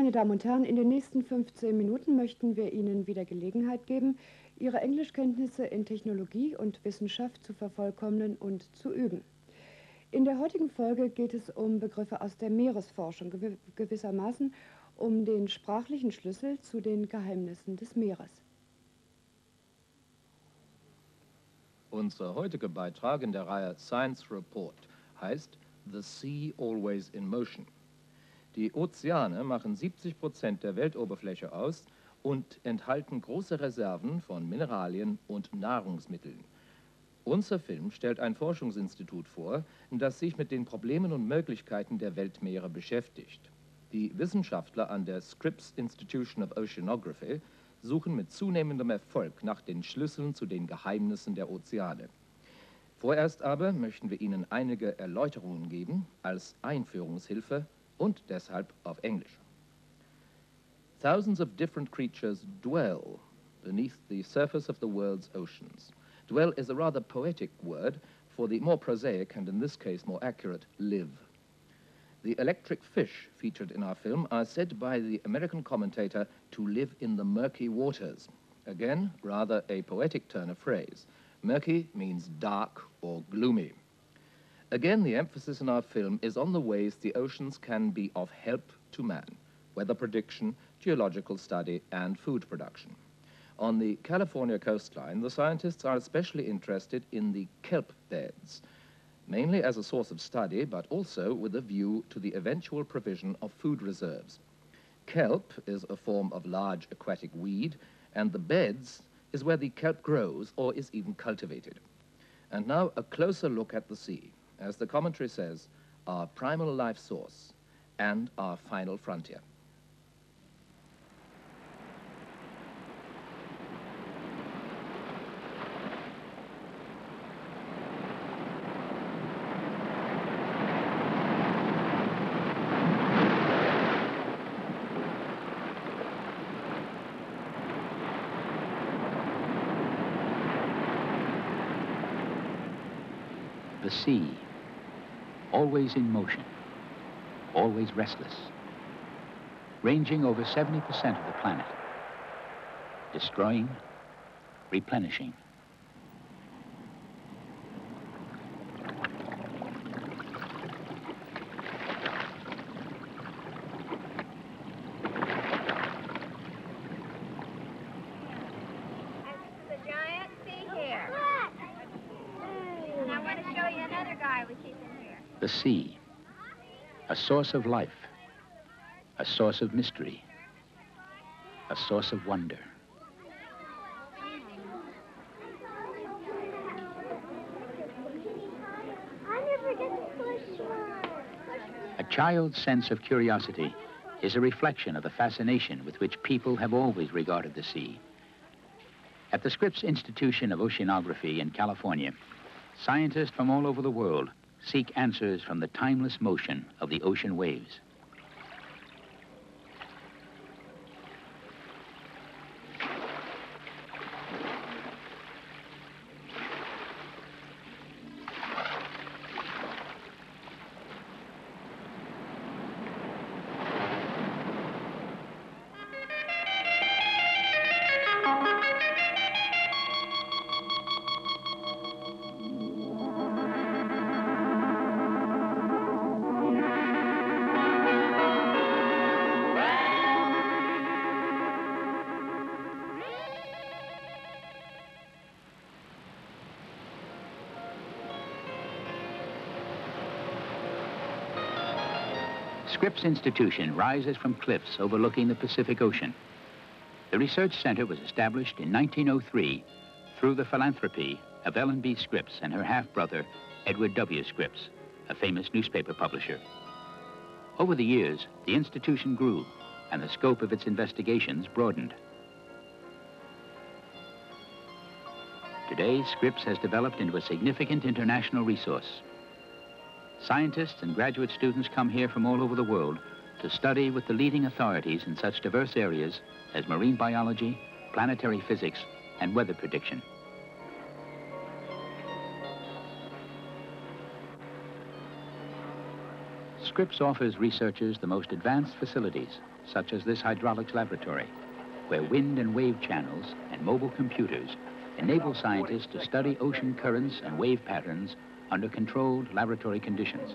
meine Damen und Herren, in den nächsten 15 Minuten möchten wir Ihnen wieder Gelegenheit geben, Ihre Englischkenntnisse in Technologie und Wissenschaft zu vervollkommnen und zu üben. In der heutigen Folge geht es um Begriffe aus der Meeresforschung, gewissermaßen um den sprachlichen Schlüssel zu den Geheimnissen des Meeres. Unser heutiger Beitrag in der Reihe Science Report heißt The Sea Always in Motion. Die Ozeane machen 70% der Weltoberfläche aus und enthalten große Reserven von Mineralien und Nahrungsmitteln. Unser Film stellt ein Forschungsinstitut vor, das sich mit den Problemen und Möglichkeiten der Weltmeere beschäftigt. Die Wissenschaftler an der Scripps Institution of Oceanography suchen mit zunehmendem Erfolg nach den Schlüsseln zu den Geheimnissen der Ozeane. Vorerst aber möchten wir Ihnen einige Erläuterungen geben als Einführungshilfe und deshalb auf Englisch. Thousands of different creatures dwell beneath the surface of the world's oceans. Dwell is a rather poetic word for the more prosaic and in this case more accurate live. The electric fish featured in our film are said by the American commentator to live in the murky waters. Again, rather a poetic turn of phrase. Murky means dark or gloomy. Again, the emphasis in our film is on the ways the oceans can be of help to man, weather prediction, geological study, and food production. On the California coastline, the scientists are especially interested in the kelp beds, mainly as a source of study, but also with a view to the eventual provision of food reserves. Kelp is a form of large aquatic weed, and the beds is where the kelp grows or is even cultivated. And now a closer look at the sea, as the commentary says, our primal life source and our final frontier. The sea, always in motion, always restless, ranging over 70% of the planet, destroying, replenishing. The sea, a source of life, a source of mystery, a source of wonder. A child's sense of curiosity is a reflection of the fascination with which people have always regarded the sea. At the Scripps Institution of Oceanography in California, scientists from all over the world seek answers from the timeless motion of the ocean waves. Scripps Institution rises from cliffs overlooking the Pacific Ocean. The research center was established in 1903 through the philanthropy of Ellen B. Scripps and her half-brother, Edward W. Scripps, a famous newspaper publisher. Over the years, the institution grew and the scope of its investigations broadened. Today, Scripps has developed into a significant international resource. Scientists and graduate students come here from all over the world to study with the leading authorities in such diverse areas as marine biology, planetary physics, and weather prediction. Scripps offers researchers the most advanced facilities such as this hydraulics laboratory, where wind and wave channels and mobile computers enable scientists to study ocean currents and wave patterns under controlled laboratory conditions.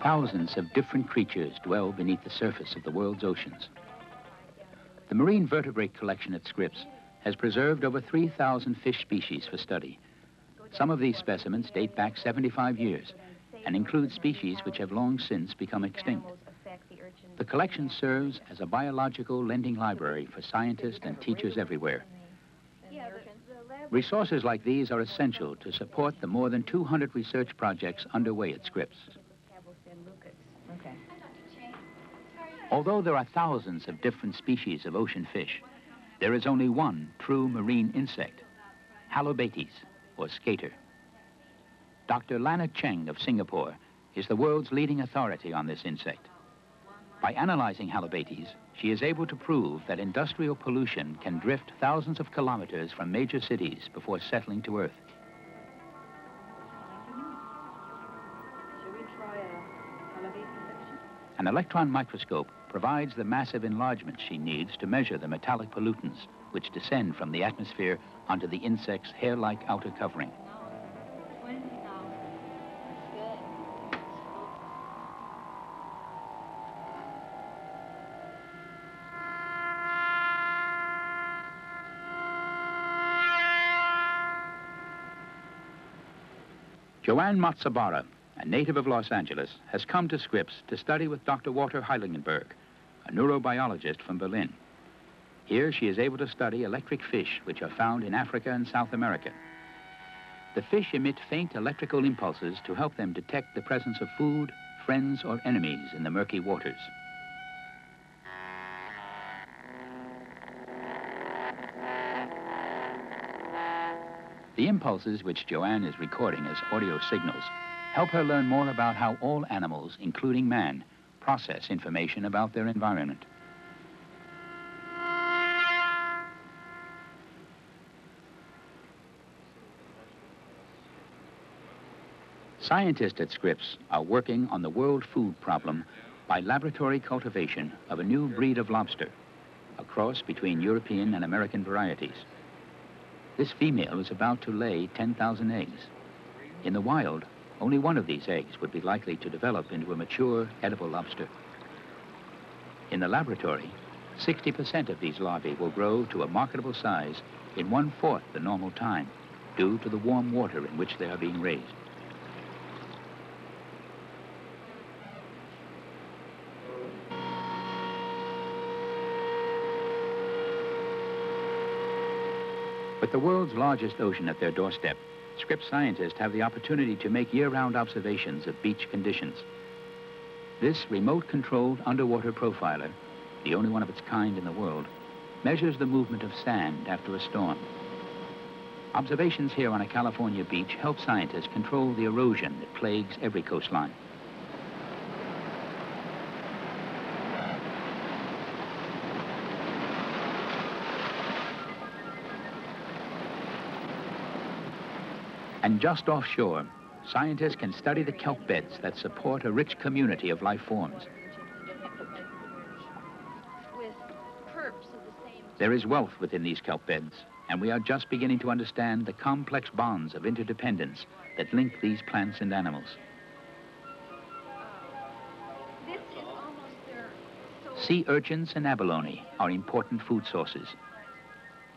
Thousands of different creatures dwell beneath the surface of the world's oceans. The marine vertebrate collection at Scripps has preserved over 3,000 fish species for study. Some of these specimens date back 75 years and include species which have long since become extinct. The collection serves as a biological lending library for scientists and teachers everywhere. Resources like these are essential to support the more than 200 research projects underway at Scripps. Although there are thousands of different species of ocean fish, there is only one true marine insect, Halobates, or skater. Dr. Lana Cheng of Singapore is the world's leading authority on this insect. By analyzing Halobates, she is able to prove that industrial pollution can drift thousands of kilometers from major cities before settling to Earth. An electron microscope provides the massive enlargement she needs to measure the metallic pollutants which descend from the atmosphere onto the insect's hair-like outer covering. Joanne Matsubara, a native of Los Angeles, has come to Scripps to study with Dr. Walter Heiligenberg, a neurobiologist from Berlin. Here she is able to study electric fish which are found in Africa and South America. The fish emit faint electrical impulses to help them detect the presence of food, friends, or enemies in the murky waters. The impulses which Joanne is recording as audio signals help her learn more about how all animals, including man, process information about their environment. Scientists at Scripps are working on the world food problem by laboratory cultivation of a new breed of lobster, a cross between European and American varieties. This female is about to lay 10,000 eggs. In the wild, only one of these eggs would be likely to develop into a mature, edible lobster. In the laboratory, 60% of these larvae will grow to a marketable size in 1/4 the normal time, due to the warm water in which they are being raised. With the world's largest ocean at their doorstep, Scripps scientists have the opportunity to make year-round observations of beach conditions. This remote-controlled underwater profiler, the only one of its kind in the world, measures the movement of sand after a storm. Observations here on a California beach help scientists control the erosion that plagues every coastline. And just offshore, scientists can study the kelp beds that support a rich community of life forms. There is wealth within these kelp beds, and we are just beginning to understand the complex bonds of interdependence that link these plants and animals. Sea urchins and abalone are important food sources.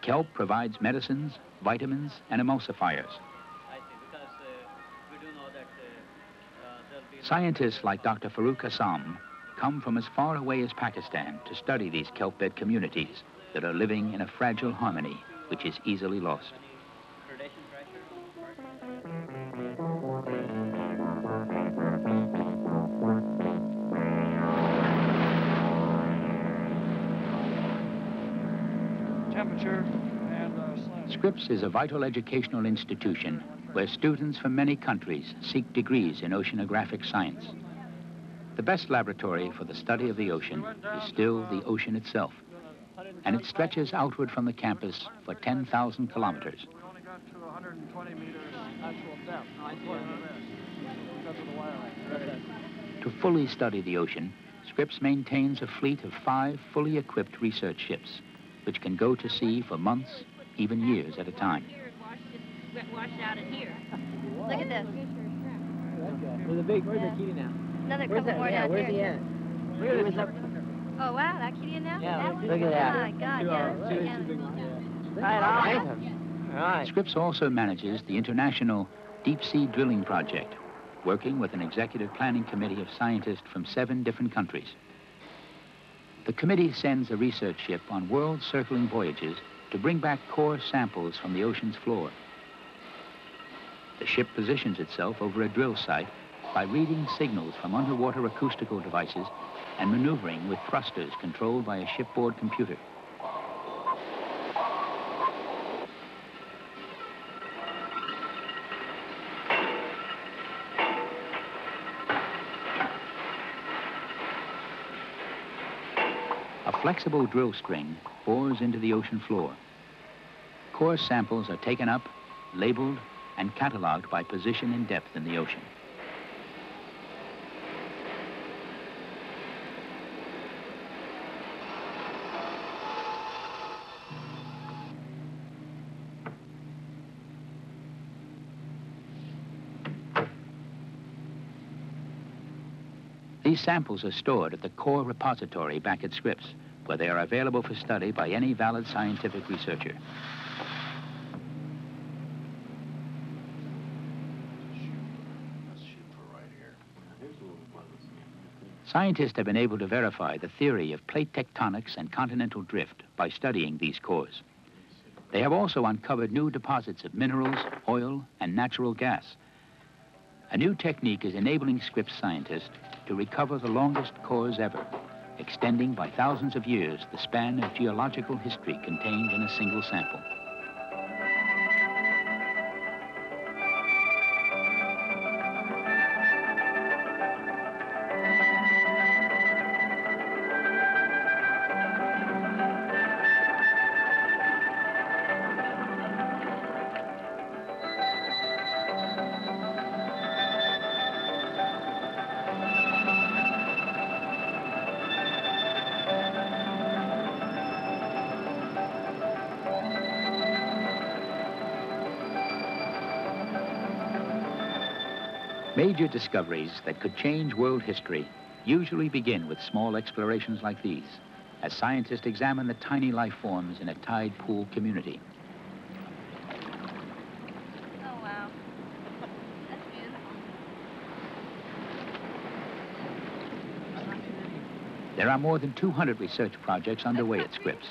Kelp provides medicines, vitamins, and emulsifiers. Scientists like Dr. Farooq Assam come from as far away as Pakistan to study these kelp bed communities that are living in a fragile harmony which is easily lost. Temperature and Scripps is a vital educational institution where students from many countries seek degrees in oceanographic science. The best laboratory for the study of the ocean is still the ocean itself, and it stretches outward from the campus for 10,000 kilometers. We only got to 120 meters actual depth. To fully study the ocean, Scripps maintains a fleet of 5 fully equipped research ships, which can go to sea for months, even years at a time. Washed out in here. Look at this. There's a big, where's the kitty now? Another couple more down where's here. he at? Where's the... Oh, wow, that kitty in there? Yeah, That look at that. Oh, my God, yeah. All right. Scripps also manages the International Deep Sea Drilling Project, working with an executive planning committee of scientists from 7 different countries. The committee sends a research ship on world-circling voyages to bring back core samples from the ocean's floor. The ship positions itself over a drill site by reading signals from underwater acoustical devices and maneuvering with thrusters controlled by a shipboard computer. A flexible drill string bores into the ocean floor. Core samples are taken up, labeled, and cataloged by position and depth in the ocean. These samples are stored at the core repository back at Scripps, where they are available for study by any valid scientific researcher. Scientists have been able to verify the theory of plate tectonics and continental drift by studying these cores. They have also uncovered new deposits of minerals, oil, and natural gas. A new technique is enabling Scripps scientists to recover the longest cores ever, extending by thousands of years the span of geological history contained in a single sample. Major discoveries that could change world history usually begin with small explorations like these, as scientists examine the tiny life forms in a tide pool community. Oh, wow. That's beautiful. There are more than 200 research projects underway at Scripps.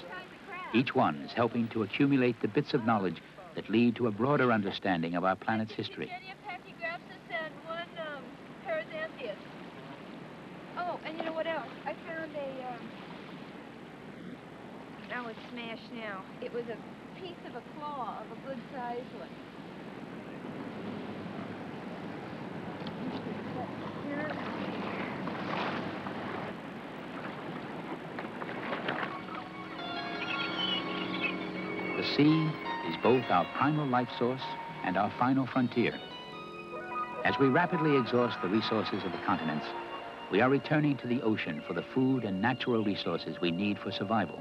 Each one is helping to accumulate the bits of knowledge that lead to a broader understanding of our planet's history. Oh, and you know what else? I found oh, it's smashed now. It was a piece of a claw of a good-sized one. The sea is both our primal life source and our final frontier. As we rapidly exhaust the resources of the continents, we are returning to the ocean for the food and natural resources we need for survival.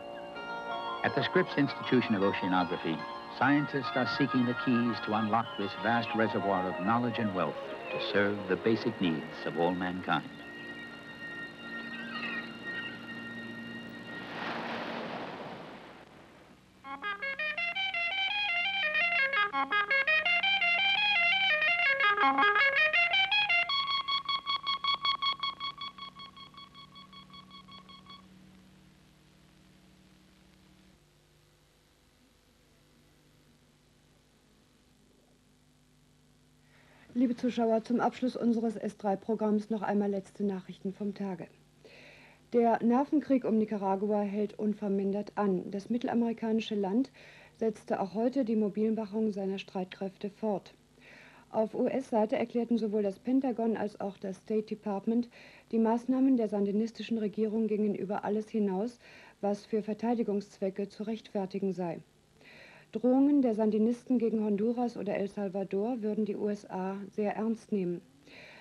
At the Scripps Institution of Oceanography, scientists are seeking the keys to unlock this vast reservoir of knowledge and wealth to serve the basic needs of all mankind. Liebe Zuschauer, zum Abschluss unseres S3-Programms noch einmal letzte Nachrichten vom Tage. Der Nervenkrieg um Nicaragua hält unvermindert an. Das mittelamerikanische Land setzte auch heute die Mobilmachung seiner Streitkräfte fort. Auf US-Seite erklärten sowohl das Pentagon als auch das State Department, die Maßnahmen der sandinistischen Regierung gingen über alles hinaus, was für Verteidigungszwecke zu rechtfertigen sei. Drohungen der Sandinisten gegen Honduras oder El Salvador würden die USA sehr ernst nehmen.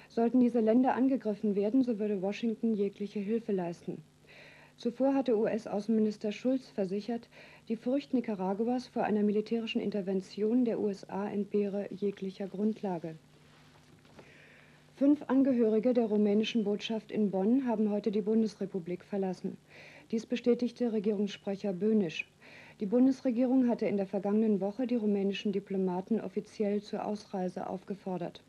Sollten diese Länder angegriffen werden, so würde Washington jegliche Hilfe leisten. Zuvor hatte US-Außenminister Schulz versichert, die Furcht Nicaraguas vor einer militärischen Intervention der USA entbehre jeglicher Grundlage. 5 Angehörige der rumänischen Botschaft in Bonn haben heute die Bundesrepublik verlassen. Dies bestätigte Regierungssprecher Böhnisch. Die Bundesregierung hatte in der vergangenen Woche die rumänischen Diplomaten offiziell zur Ausreise aufgefordert.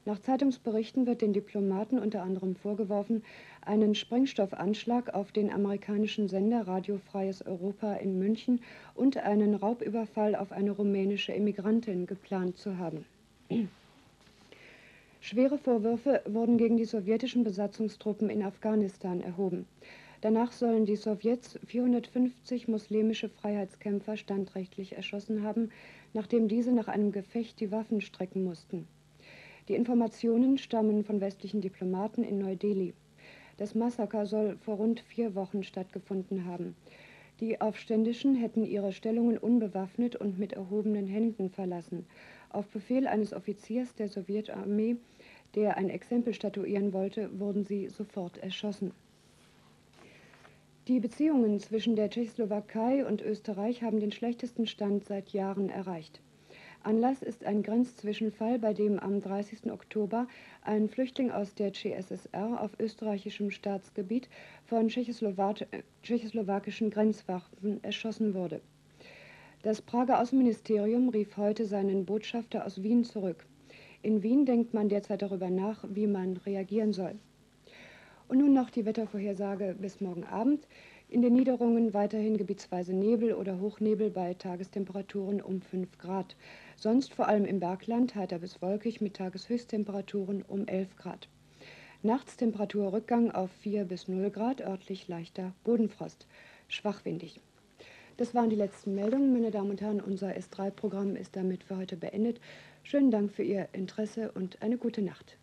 Nach Zeitungsberichten wird den Diplomaten unter anderem vorgeworfen, einen Sprengstoffanschlag auf den amerikanischen Sender Radio Freies Europa in München und einen Raubüberfall auf eine rumänische Immigrantin geplant zu haben. Schwere Vorwürfe wurden gegen die sowjetischen Besatzungstruppen in Afghanistan erhoben. Danach sollen die Sowjets 450 muslimische Freiheitskämpfer standrechtlich erschossen haben, nachdem diese nach einem Gefecht die Waffen strecken mussten. Die Informationen stammen von westlichen Diplomaten in Neu-Delhi. Das Massaker soll vor rund 4 Wochen stattgefunden haben. Die Aufständischen hätten ihre Stellungen unbewaffnet und mit erhobenen Händen verlassen. Auf Befehl eines Offiziers der Sowjetarmee, der ein Exempel statuieren wollte, wurden sie sofort erschossen. Die Beziehungen zwischen der Tschechoslowakei und Österreich haben den schlechtesten Stand seit Jahren erreicht. Anlass ist ein Grenzzwischenfall, bei dem am 30. Oktober ein Flüchtling aus der CSSR auf österreichischem Staatsgebiet von tschechoslowakischen Grenzwaffen erschossen wurde. Das Prager Außenministerium rief heute seinen Botschafter aus Wien zurück. In Wien denkt man derzeit darüber nach, wie man reagieren soll. Und nun noch die Wettervorhersage bis morgen Abend. In den Niederungen weiterhin gebietsweise Nebel oder Hochnebel bei Tagestemperaturen um 5 Grad. Sonst vor allem im Bergland heiter bis wolkig mit Tageshöchsttemperaturen um 11 Grad. Nachts Temperaturrückgang auf 4 bis 0 Grad, örtlich leichter Bodenfrost. Schwachwindig. Das waren die letzten Meldungen, meine Damen und Herren. Unser S3-Programm ist damit für heute beendet. Schönen Dank für Ihr Interesse und eine gute Nacht.